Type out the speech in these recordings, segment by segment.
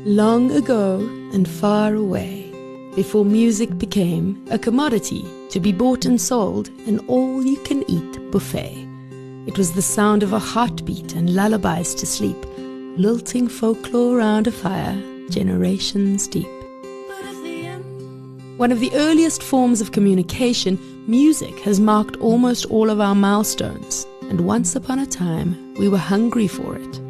Long ago and far away, before music became a commodity to be bought and sold, an all-you-can-eat buffet, it was the sound of a heartbeat and lullabies to sleep, lilting folklore round a fire, generations deep. One of the earliest forms of communication, music has marked almost all of our milestones, and once upon a time, we were hungry for it.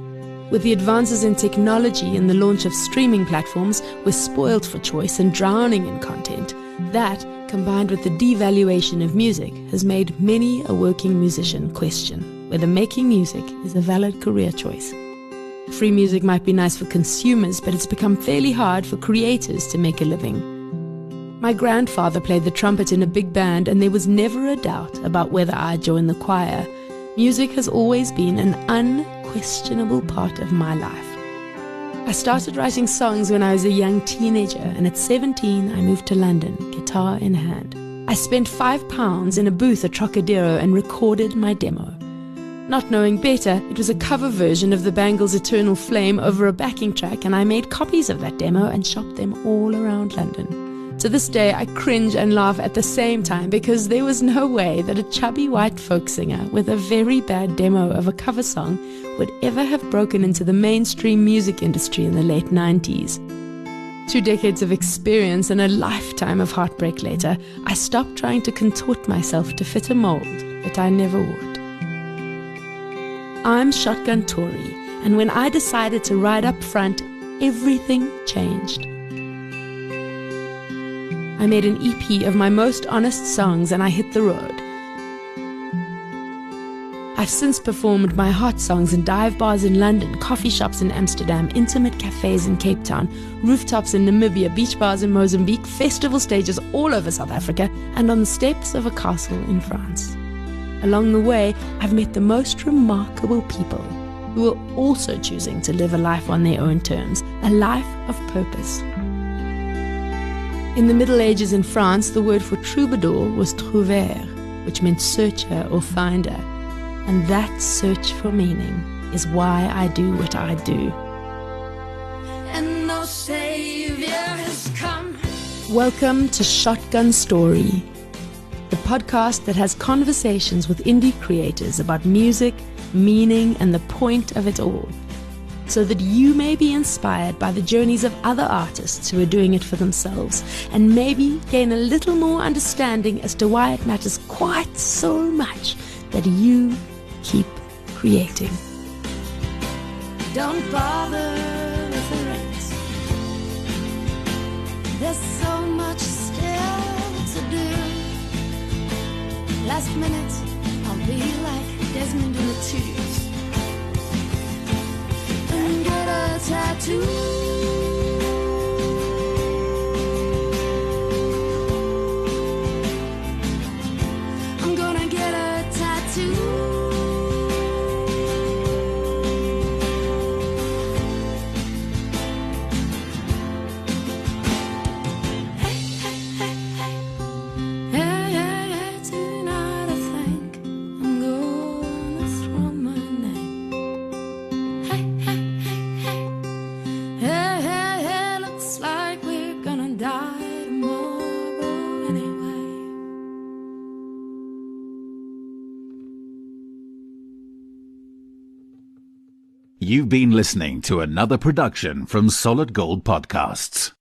With the advances in technology and the launch of streaming platforms, we're spoiled for choice and drowning in content. That, combined with the devaluation of music, has made many a working musician question whether making music is a valid career choice. Free music might be nice for consumers, but it's become fairly hard for creators to make a living. My grandfather played the trumpet in a big band, and there was never a doubt about whether I'd join the choir. Music has always been an unquestionable part of my life. I started writing songs when I was a young teenager, and at 17 I moved to London, guitar in hand. I spent £5 in a booth at Trocadero and recorded my demo. Not knowing better, it was a cover version of the Bangles' Eternal Flame over a backing track, and I made copies of that demo and shopped them all around London. To this day, I cringe and laugh at the same time because there was no way that a chubby white folk singer with a very bad demo of a cover song would ever have broken into the mainstream music industry in the late 90s. 2 decades of experience and a lifetime of heartbreak later, I stopped trying to contort myself to fit a mold that I never would. I'm Shotgun Tory, and when I decided to ride up front, everything changed. I made an EP of my most honest songs and I hit the road. I've since performed my hot songs in dive bars in London, coffee shops in Amsterdam, intimate cafes in Cape Town, rooftops in Namibia, beach bars in Mozambique, festival stages all over South Africa, and on the steps of a castle in France. Along the way, I've met the most remarkable people who are also choosing to live a life on their own terms, a life of purpose. In the Middle Ages in France, the word for troubadour was trouveur, which meant searcher or finder. And that search for meaning is why I do what I do. And no savior has come. Welcome to Shotgun Story, the podcast that has conversations with indie creators about music, meaning, and the point of it all, so that you may be inspired by the journeys of other artists who are doing it for themselves, and maybe gain a little more understanding as to why it matters quite so much that you keep creating. Don't bother with the rest. There's so much still to do. Last minute, I'll be like Desmond in the Tubes and get a tattoo. I'm gonna get a tattoo. You've been listening to another production from Solid Gold Podcasts.